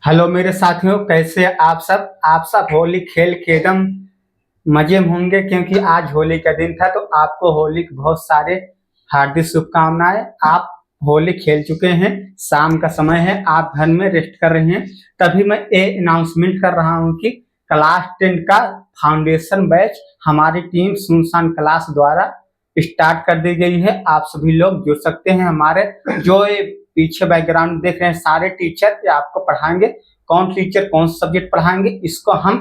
Hello मेरे साथियों, कैसे आप सब होली खेल के एकदम मजे में होंगे क्योंकि आज होली का दिन था। तो आपको होली के बहुत सारे हार्दिक शुभकामनाएं। आप होली खेल चुके हैं, शाम का समय है, आप घर में रेस्ट कर रहे हैं। तभी मैं ये अनाउंसमेंट कर रहा हूं कि क्लास 10 का फाउंडेशन बैच हमारी टीम सुनसान क्लास द्वारा स्टार्ट कर दी गई है। आप सभी लोग जुड़ सकते हैं। हमारे जो ये पीछे बैकग्राउंड देख रहे हैं, सारे टीचर ये आपको पढ़ाएंगे। कौन टीचर कौन सब्जेक्ट पढ़ाएंगे, इसको हम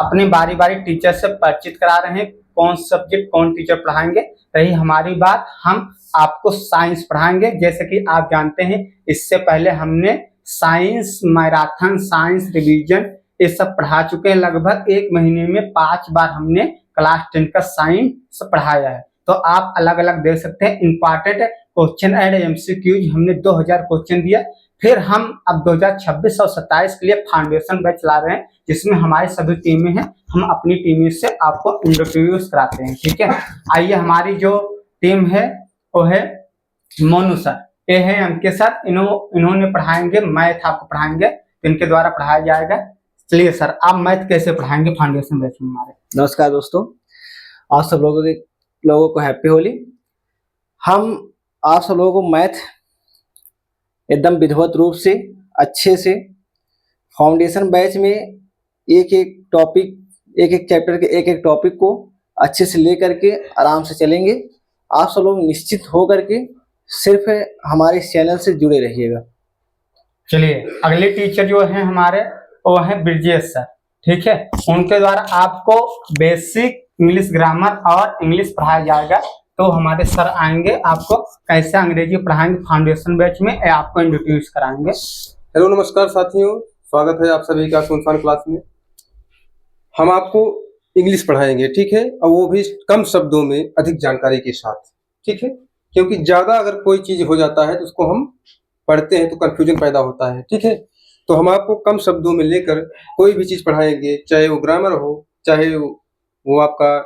अपने बारी बारी टीचर से परिचित करा रहे हैं। कौन सब्जेक्ट कौन टीचर पढ़ाएंगे। रही हमारी बात, हम आपको साइंस पढ़ाएंगे। जैसे कि आप जानते हैं, इससे पहले हमने साइंस मैराथन, साइंस रिवीजन ये सब पढ़ा चुके हैं। लगभग एक महीने में 5 बार हमने क्लास 10 का साइंस पढ़ाया है। तो आप अलग अलग देख सकते हैं। इंपॉर्टेंट क्वेश्चन एंड एमसीक्यूज हमने 2000 क्वेश्चन दिया। फिर हम अब 2026 और 27 के लिए फाउंडेशन बैच चला रहे हैं, जिसमें हमारी सभी टीमें हैं। हम अपनी टीम से आपको इंट्रोड्यूस कराते हैं, ठीक है। आइए, हमारी जो टीम है वो है मोनू सर, ये है अंकित सर। इन्होंने पढ़ाएंगे मैथ, आपको पढ़ाएंगे, इनके द्वारा पढ़ाया जाएगा। चलिए सर, आप मैथ कैसे पढ़ाएंगे फाउंडेशन बैच में हमारे। नमस्कार दोस्तों, आप सब लोगों को हैप्पी होली। हम आप सब लोगों को मैथ एकदम विधिवत रूप से अच्छे से फाउंडेशन बैच में एक एक चैप्टर के एक एक टॉपिक को अच्छे से लेकर के आराम से चलेंगे। आप सब लोग निश्चित हो करके सिर्फ हमारे इस चैनल से जुड़े रहिएगा। चलिए, अगले टीचर जो है हमारे वो है ब्रिजेश सर, ठीक है। उनके द्वारा आपको बेसिक इंग्लिश ग्रामर और इंग्लिश पढ़ाया जाएगा। तो हमारे सर आएंगे, आपको कैसे अंग्रेजी पढ़ाएंगे फाउंडेशन बैच में, आपको इंट्रोड्यूस कराएंगे। हेलो, नमस्कार साथियों, स्वागत है आप सभी का सुनसान क्लास में। हम आपको इंग्लिश पढ़ाएंगे, ठीक है, और वो भी कम शब्दों में अधिक जानकारी के साथ, ठीक है। क्योंकि ज़्यादा अगर कोई चीज़ हो जाता है तो उसको हम पढ़ते हैं तो कन्फ्यूजन पैदा होता है, ठीक है। तो हम आपको कम शब्दों में लेकर कोई भी चीज़ पढ़ाएंगे, चाहे वो ग्रामर हो, चाहे वो आपका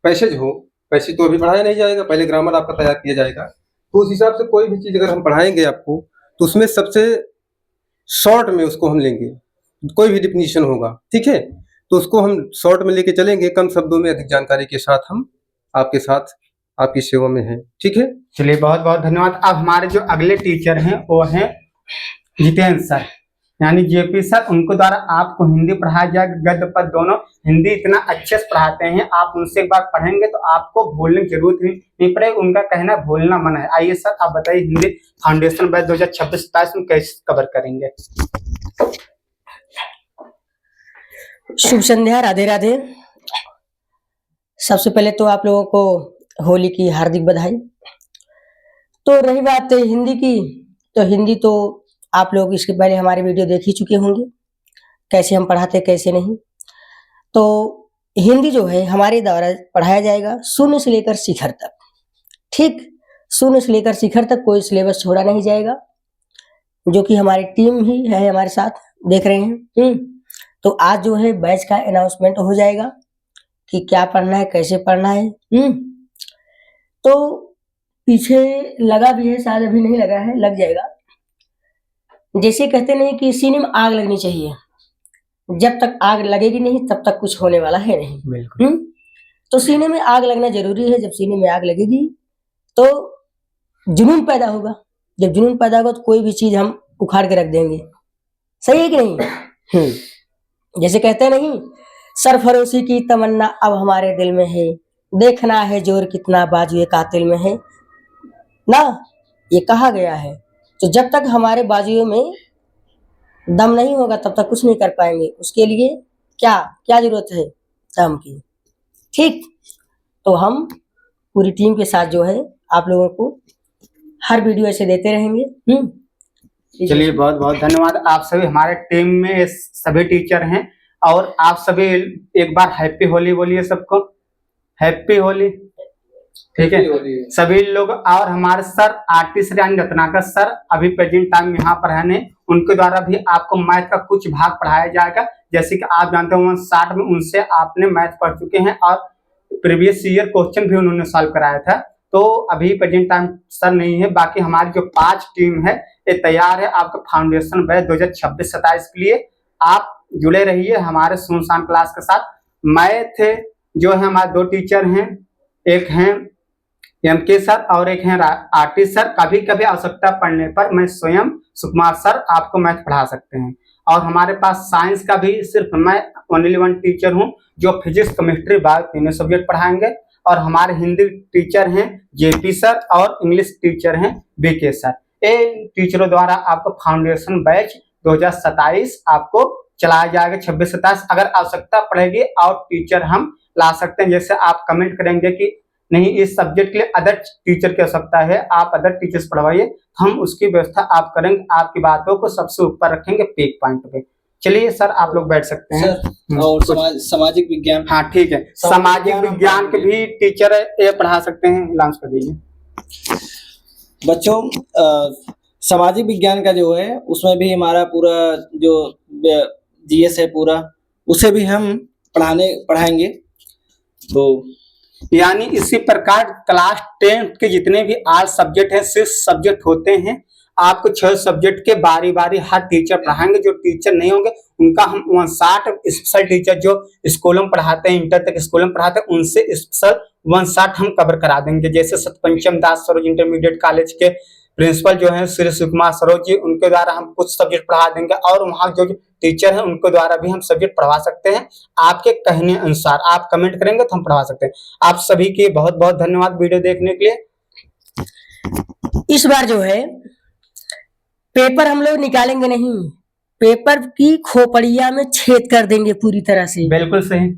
पैसेज हो। पैसेज तो अभी पढ़ाया नहीं जाएगा, पहले ग्रामर आपका तैयार किया जाएगा। तो उस हिसाब से कोई भी चीज़ अगर हम पढ़ाएंगे आपको, तो उसमें सबसे शॉर्ट में उसको हम लेंगे। कोई भी डिफिनीशन होगा, ठीक है, तो उसको हम शॉर्ट में लेके चलेंगे, कम शब्दों में अधिक जानकारी के साथ हम आपके साथ आपकी सेवा में हैं, ठीक है। चलिए, बहुत बहुत धन्यवाद। अब हमारे जो अगले टीचर हैं वो हैं जितेंद्र सर, यानी जेपी सर। उनको द्वारा आपको हिंदी पढ़ाया जाएगा, गद्य पद दोनों। हिंदी इतना अच्छे से पढ़ाते हैं, आप उनसे एक बार पढ़ेंगे तो आपको भूलने की जरूरत नहीं पड़ेगी। उनका कहना भूलना मन है। आइए सर, आप बताइए हिंदी फाउंडेशन बैच 2026-27 में कैसे कवर करेंगे। शुभ संध्या, राधे राधे। सबसे पहले तो आप लोगों को होली की हार्दिक बधाई। तो रही बात हिंदी की, तो हिंदी तो आप लोग इसके पहले हमारे वीडियो देख ही चुके होंगे, कैसे हम पढ़ाते कैसे नहीं। तो हिंदी जो है हमारे द्वारा पढ़ाया जाएगा शून्य से लेकर शिखर तक, ठीक। शून्य से लेकर शिखर तक कोई सिलेबस छोड़ा नहीं जाएगा, जो कि हमारी टीम ही है हमारे साथ, देख रहे हैं। तो आज जो है बैच का अनाउंसमेंट हो जाएगा कि क्या पढ़ना है, कैसे पढ़ना है। तो पीछे लगा भी है, शायद अभी नहीं लगा है, लग जाएगा। जैसे कहते नहीं कि सीने में आग लगनी चाहिए, जब तक आग लगेगी नहीं तब तक कुछ होने वाला है नहीं। बिल्कुल। तो सीने में आग लगना जरूरी है। जब सीने में आग लगेगी तो जुनून पैदा होगा। जब जुनून पैदा होगा तो कोई भी चीज हम उखाड़ के रख देंगे, सही है कि नहीं। जैसे कहते नहीं, सरफरोशी की तमन्ना अब हमारे दिल में है, देखना है जोर कितना बाजुए कातिल में है ना, ये कहा गया है। तो जब तक हमारे बाजुओं में दम नहीं होगा तब तक कुछ नहीं कर पाएंगे। उसके लिए क्या क्या जरूरत है, दम की, ठीक। तो हम पूरी टीम के साथ जो है आप लोगों को हर वीडियो ऐसे देते रहेंगे। चलिए, बहुत बहुत धन्यवाद। आप सभी हमारे टीम में सभी टीचर हैं, और आप सभी एक बार हैप्पी होली बोलिए सबको। हैप्पी होली, ठीक है सभी लोग। और हमारे सर आर्टिस्ट यानी रत्नाकर सर अभी प्रेजेंट टाइम यहाँ पर है नहीं। उनके द्वारा भी आपको मैथ का कुछ भाग पढ़ाया जाएगा। जैसे कि आप जानते हो 60 में उनसे आपने मैथ पढ़ चुके हैं, और प्रीवियस ईयर क्वेश्चन भी उन्होंने सॉल्व कराया था। तो अभी प्रेजेंट टाइम सर नहीं है। बाकी हमारी जो 5 टीम है, ये तैयार है आपका फाउंडेशन बैच 2026-27 के लिए। आप जुड़े रहिए हमारे सुनसान क्लास के साथ। मैथ जो है हमारे 2 टीचर हैं, एक हैं MK सर और एक हैं RT सर। कभी कभी आवश्यकता पड़ने पर मैं स्वयं सुकुमार सर आपको मैथ पढ़ा सकते हैं। और हमारे पास साइंस का भी सिर्फ मैं ओनली 1 टीचर हूं जो फिजिक्स, केमिस्ट्री, बायो तीनों सब्जेक्ट पढ़ाएंगे। और हमारे हिंदी टीचर हैं JP सर और इंग्लिश टीचर हैं BK सर। इन टीचरों द्वारा आपको फाउंडेशन बैच 2027 आपको चलाया जाएगा 26-27। अगर आवश्यकता पड़ेगी और टीचर हम ला सकते हैं, जैसे आप कमेंट करेंगे कि नहीं इस सब्जेक्ट के लिए अदर टीचर की आवश्यकता है, आप अदर टीचर्स पढ़वाइए, हम उसकी व्यवस्था आप करेंगे। आपकी बातों को सबसे ऊपर रखेंगे पीक पॉइंट पे। चलिए सर आप लोग बैठ सकते हैं सर। और सामाजिक विज्ञान, हाँ ठीक है, सामाजिक विज्ञान के भी टीचर ये पढ़ा सकते हैं, लॉन्च कर दीजिए। बच्चों सामाजिक विज्ञान का जो है उसमें भी हमारा पूरा जो GS है पूरा, उसे भी हम पढ़ाएंगे। तो यानी इसी प्रकार क्लास 10 के जितने भी 8 सब्जेक्ट हैं, 6 सब्जेक्ट होते हैं, आपको 6 सब्जेक्ट के बारी बारी हर टीचर पढ़ाएंगे। जो टीचर नहीं होंगे उनका हम 59 स्पेशल टीचर जो स्कूलों में पढ़ाते हैं, इंटर तक स्कूलों में पढ़ाते हैं, उनसे स्पेशल 59 हम कवर करा देंगे। जैसे सतपंचम दास सरोज इंटरमीडिएट कॉलेज के प्रिंसिपल जो है श्री सुकुमार सरोज जी, उनके द्वारा हम कुछ सब्जेक्ट पढ़ा देंगे। और वहाँ जो टीचर है उनके द्वारा भी हम सब्जेक्ट पढ़वा सकते हैं। आपके कहने अनुसार आप कमेंट करेंगे तो हम पढ़वा सकते हैं। आप सभी के बहुत बहुत धन्यवाद वीडियो देखने के लिए। इस बार जो है पेपर हम लोग निकालेंगे नहीं, पेपर की खोपड़िया में छेद कर देंगे पूरी तरह से। बिल्कुल सही,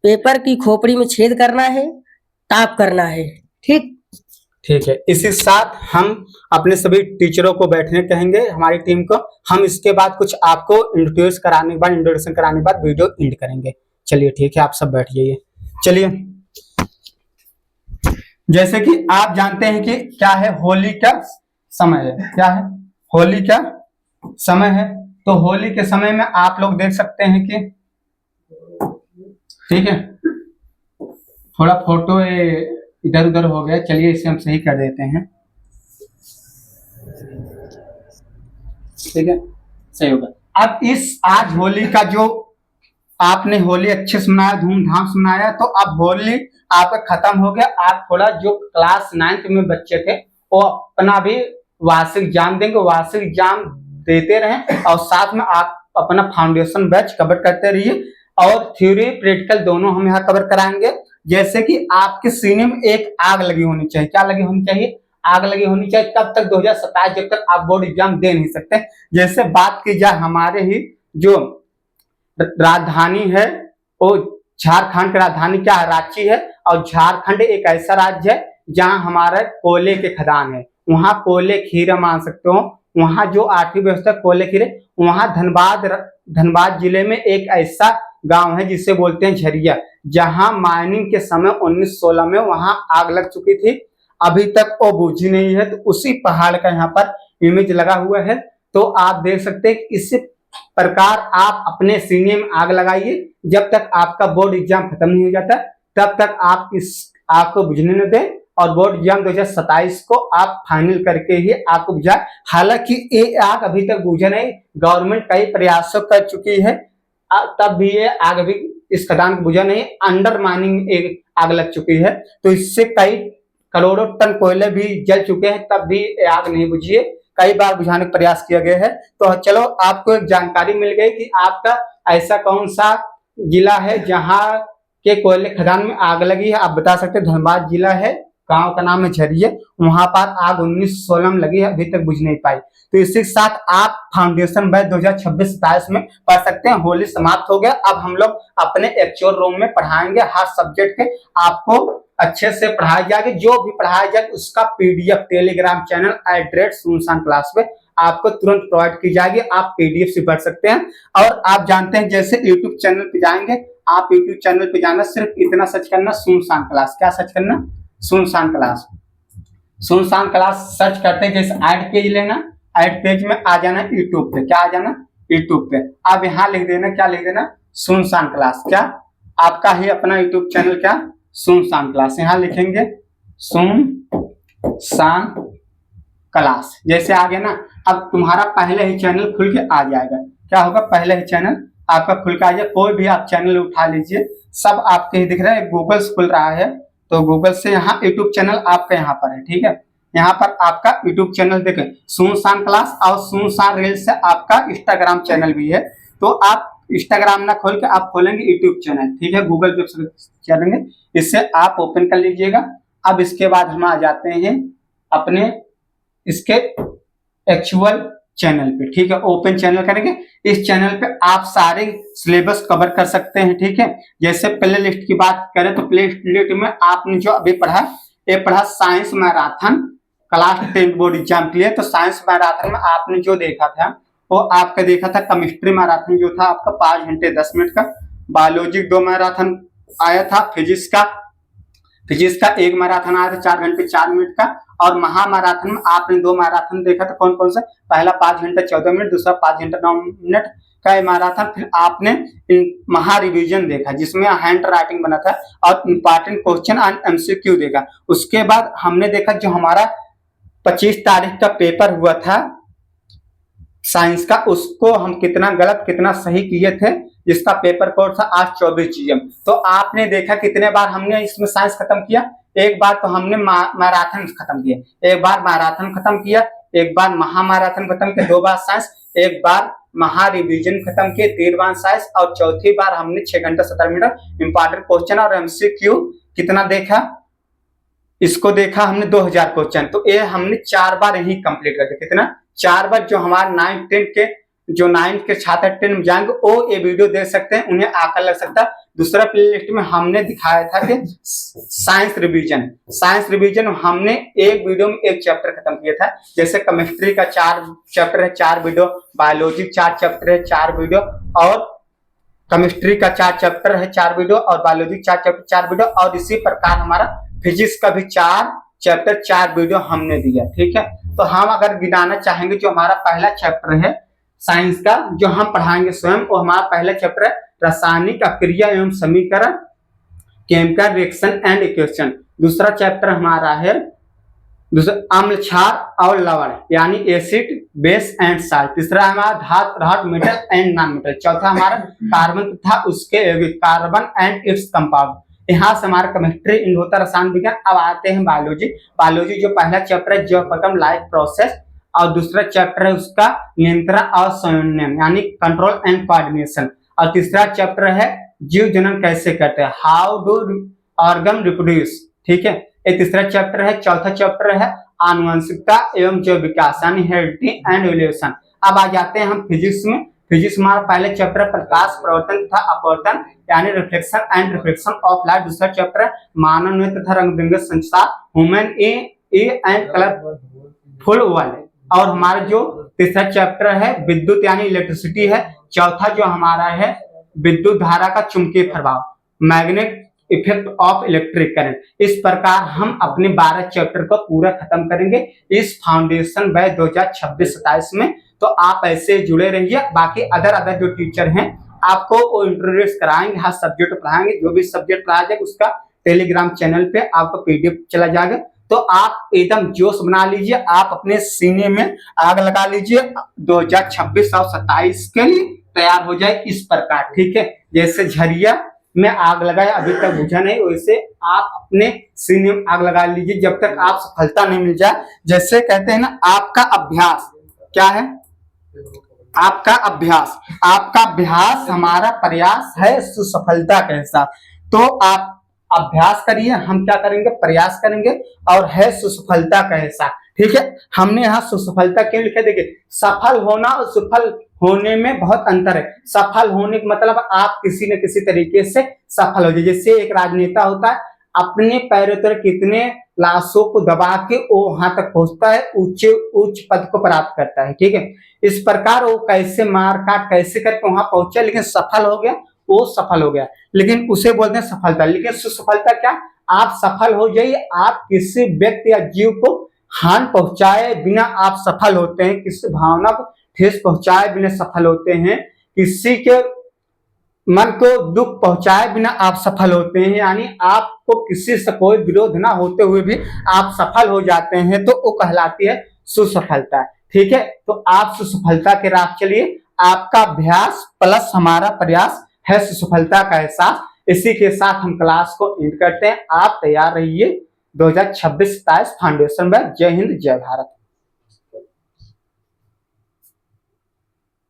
पेपर की खोपड़ी में छेद करना है, टाप करना है। ठीक है। इसी साथ हम अपने सभी टीचरों को बैठने कहेंगे, हमारी टीम को। हम इसके बाद कुछ आपको इंट्रोड्यूशन कराने के बाद वीडियो एंड करेंगे। चलिए ठीक है, आप सब बैठ जाइए। चलिए, जैसे कि आप जानते हैं कि क्या है, होली का समय है। क्या है? होली का समय है। तो होली के समय में आप लोग देख सकते हैं कि ठीक है, थोड़ा फोटो इधर उधर हो गया, चलिए इसे हम सही कर देते हैं। ठीक है, सही होगा। अब आज होली का जो आपने होली अच्छे से मनाया, धूमधाम से मनाया, तो अब होली आपका खत्म हो गया। आप थोड़ा जो क्लास 9th में बच्चे थे वो अपना भी वार्षिक एग्जाम देंगे, वार्षिक एग्जाम देते रहें और साथ में आप अपना फाउंडेशन बैच कवर करते रहिए। और थ्योरी प्रैक्टिकल दोनों हम यहाँ कवर कराएंगे। जैसे कि आपके सीने में एक आग लगी होनी चाहिए। क्या लगी होनी चाहिए? आग लगी होनी चाहिए। तब तक 2027 जब तक आप बोर्ड एग्जाम दे नहीं सकते। जैसे बात की जाए, हमारे ही जो राजधानी है वो झारखंड की राजधानी क्या है? रांची है। और झारखंड एक ऐसा राज्य है जहां हमारा कोयले के खदान है, वहां कोयले खीरा मान सकते हो। वहां जो आर्थिक व्यवस्था कोयले खीरे, वहां धनबाद जिले में एक ऐसा गांव है जिसे बोलते हैं झरिया, जहां माइनिंग के समय 1916 में वहां आग लग चुकी थी, अभी तक वो बुझी नहीं है। तो उसी पहाड़ का यहाँ पर इमेज लगा हुआ है। तो आप देख सकते हैं कि इसी प्रकार आप अपने सीने में आग लगाइए। जब तक आपका बोर्ड एग्जाम खत्म नहीं हो जाता तब तक आप इस आग को बुझने न दें। और बोर्ड एग्जाम 2027 को आप फाइनल करके ही आग को बुझाएं। हालांकि ये आग अभी तक बुझे नहीं, गवर्नमेंट कई प्रयासों कर चुकी है, तब भी ये आग अभी इस खदान को बुझा नहीं। अंडर माइनिंग एक आग लग चुकी है, तो इससे कई करोड़ों टन कोयले भी जल चुके हैं, तब भी आग नहीं बुझी है। कई बार बुझाने का प्रयास किया गया है। तो चलो आपको एक जानकारी मिल गई कि आपका ऐसा कौन सा जिला है जहां के कोयले खदान में आग लगी है। आप बता सकते हैं धनबाद जिला है, गांव का नाम है झरिया, वहां पर आग 1916 में लगी है, अभी तक बुझ नहीं पाई। तो इसी के साथ आप फाउंडेशन बैच 2026-27 में पढ़ सकते हैं। होली समाप्त हो गया। अब हम लोग अपने एक्चुअल रूम में पढ़ाएंगे। हर सब्जेक्ट के आपको अच्छे से पढ़ाया जाएगा। जो भी पढ़ाया जाए उसका PDF टेलीग्राम चैनल @सुनसान क्लास पे आपको तुरंत प्रोवाइड की जाएगी। आप PDF से पढ़ सकते हैं। और आप जानते हैं जैसे YouTube चैनल पे जाएंगे, आप YouTube चैनल पे जाना, सिर्फ इतना सर्च करना, सुनसान क्लास। क्या सर्च करना? सुनसान क्लास। सुनसान क्लास सर्च करते हैं, जैसे ऐड पेज लेना, ऐड पेज में आ जाना यूट्यूब पे। क्या आ जाना? यूट्यूब पे। अब यहाँ लिख देना, क्या लिख देना? सुनसान क्लास। क्या? आपका ही अपना यूट्यूब चैनल, क्या? सुनसान क्लास। यहाँ लिखेंगे सुनसान क्लास जैसे आ गया ना, अब तुम्हारा पहले ही चैनल खुल के आ जाएगा। क्या होगा, पहले ही चैनल आपका खुल के आ जाए। कोई भी आप चैनल उठा लीजिए, सब आपके ही दिख रहा है। गूगल से खुल रहा है तो गूगल से यहाँ यूट्यूब चैनल आपका यहाँ पर है, ठीक है। यहाँ पर आपका यूट्यूब चैनल देखें, सुनसान क्लास और सुनसान रील्स से आपका इंस्टाग्राम चैनल भी है। तो आप इंस्टाग्राम ना खोल के आप खोलेंगे यूट्यूब चैनल, ठीक है, गूगल पे चलेंगे, इससे आप ओपन कर लीजिएगा। अब इसके बाद हम आ जाते हैं अपने इसके एक्चुअल चैनल पे, ठीक है। ओपन चैनल करेंगे, इस चैनल पे आप सारे सिलेबस कवर कर सकते हैं, ठीक है। जैसे प्ले लिस्ट की बात करें तो प्ले लिस्ट में आपने जो अभी पढ़ा, ये पढ़ा science marathon class 10 board exam के लिए। तो साइंस मैराथन में आपने जो देखा था वो आपका देखा था केमिस्ट्री मैराथन जो था आपका 5 घंटे 10 मिनट का, बायोलॉजी 2 मैराथन आया था, फिजिक्स का 1 मैराथन आया था 4 घंटे 4 मिनट का, और महामैराथन में आपने 2 मैराथन देखा था। कौन कौन सा, पहला 5 घंटे 14 मिनट, दूसरा 5 घंटे 9 मिनट का मैराथन। फिर आपने महा रिवीजन देखा जिसमें हैंड राइटिंग बना था और इंपॉर्टेंट क्वेश्चन एंड एमसीक्यू देखा। उसके बाद हमने देखा जो हमारा 25 तारीख का पेपर हुआ था साइंस का, उसको हम कितना गलत कितना सही किए थे, जिसका पेपर कोड था आज 24 GM। तो आपने देखा कितने बार हमने इसमें साइंस खत्म किया, एक बार तो हमने मैराथन खत्म किया, एक बार मैराथन खत्म किया, एक बार महामैराथन खत्म किया, 2 बार साइंस, एक बार महा रिवीजन खत्म किए, 3 बार साइंस, और चौथी बार हमने 6 घंटे 17 मिनट इंपॉर्टेंट क्वेश्चन और एमसीक्यू कितना देखा, इसको देखा हमने 2000 क्वेश्चन। तो ये हमने 4 बार ही कंप्लीट कर दिया। कितना, 4 बार। जो हमारे 9th 10th के जो 9th के छात्र 10 में जाएंगे वो ये वीडियो देख सकते हैं, उन्हें आकर लग सकता है। दूसरा प्लेलिस्ट में हमने दिखाया था कि साइंस रिवीजन हमने एक वीडियो में 1 चैप्टर खत्म किया था। जैसे केमिस्ट्री का 4 चैप्टर है 4 वीडियो, बायोलॉजी 4 चैप्टर है 4 वीडियो, और केमिस्ट्री का 4 चैप्टर है 4 वीडियो, और बायोलॉजी 4 चैप्टर 4 वीडियो, और इसी प्रकार हमारा फिजिक्स का भी 4 चैप्टर 4 वीडियो हमने दिया, ठीक है। तो हम अगर गिनाना चाहेंगे जो हमारा पहला चैप्टर है साइंस का जो हम पढ़ाएंगे स्वयं, वो हमारा पहला चैप्टर है रासायनिक अक्रिया एवं समीकरण, केमिकल रिएक्शन एंड इक्वेशन। दूसरा चैप्टर हमारा है अम्ल क्षार और लवण यानी एसिड बेस एंड साल्ट। तीसरा हमारा धातु मेटल एंड नॉन मेटल। चौथा हमारा कार्बन तथा उसके यौगिक, कार्बन एंड इट्स कंपाउंड। यहाँ से हमारा केमिस्ट्री एंड होता रसायन विज्ञान। अब आते हैं बायोलॉजी जो पहला चैप्टर है जीवोपगम लाइफ प्रोसेस, और दूसरा चैप्टर है उसका नियंत्रण और संयोजन यानी कंट्रोल एंड कोऑर्डिनेशन, और तीसरा चैप्टर है जीव जनन कैसे करते हैं, हाउ डू ऑर्गन रिप्रोड्यूस, ठीक है, ये तीसरा चैप्टर है। चौथा चैप्टर है आनुवंशिकता एवं जैव विकास यानी हेरिडिटी एंड एवोल्यूशन। अब आ जाते हैं हम फिजिक्स में। फिजिक्स हमारा पहले चैप्टर प्रकाश प्रवर्तन तथा अपवर्तन यानी reflection and reflection of light. दूसरा चैप्टर है मानव ने तथा रंग बिरंगे संसार, ह्यूमन एंड कलरफुल वर्ल्ड। और हमारा जो तीसरा चैप्टर है विद्युत यानी इलेक्ट्रिसिटी है। चौथा जो हमारा है विद्युत धारा का चुंबकीय प्रभाव, magnet effect of electric current. इस प्रकार हम अपने 12 चैप्टर को पूरा खत्म करेंगे इस फाउंडेशन बैच 2026-27 में। तो आप ऐसे जुड़े रहिए। बाकी अदर जो टीचर हैं आपको वो इंट्रोड्यूस कराएंगे, हर सब्जेक्ट पढ़ाएंगे। जो भी सब्जेक्ट पढ़ाया जाएगा उसका टेलीग्राम चैनल पे आपको PDF चला जाएगा। तो आप एकदम जोश बना लीजिए, आप अपने सीने में आग लगा लीजिए, 2026 और 27 के लिए तैयार हो जाए इस प्रकार, ठीक है। जैसे झरिया में आग लगाया अभी तक बुझा नहीं, वैसे आप अपने सीने में आग लगा लीजिए जब तक आप सफलता नहीं मिल जाए। जैसे कहते हैं ना, आपका अभ्यास क्या है, आपका अभ्यास हमारा प्रयास है सुसफलता के साथ। तो आप अभ्यास करिए, हम क्या करेंगे, प्रयास करेंगे, और है सुसफलता के साथ, ठीक है। हमने यहाँ सुसफलता क्यों लिखा, देखिए सफल होना और सुफल होने में बहुत अंतर है। सफल होने का मतलब आप किसी न किसी तरीके से सफल हो जाए। जैसे एक राजनेता होता है, अपने पैरों पर कितने लाशों को दबा के वो वहां तक पहुंचता है, उच्च पद को प्राप्त करता है, ठीक है। इस प्रकार वो कैसे मार काट कैसे करके वहां पहुंचा, लेकिन सफल हो गया, वो सफल हो गया, लेकिन उसे बोलते हैं सफलता। लेकिन सुसफलता क्या, आप सफल हो जाइए, आप किसी व्यक्ति या जीव को हानि पहुंचाए बिना आप सफल होते हैं, किसी भावना को ठेस पहुंचाए बिना सफल होते हैं, किसी के मन को दुख पहुंचाए बिना आप सफल होते हैं, यानी आपको किसी से कोई विरोध ना होते हुए भी आप सफल हो जाते हैं, तो वो कहलाती है सुसफलता। ठीक है, तो आप सुसफलता के राह चलिए। आपका अभ्यास प्लस हमारा प्रयास है सुसफलता का एहसास। इसी के साथ हम क्लास को एंड करते हैं। आप तैयार रहिए 2026-27 फाउंडेशन में। जय हिंद, जय भारत।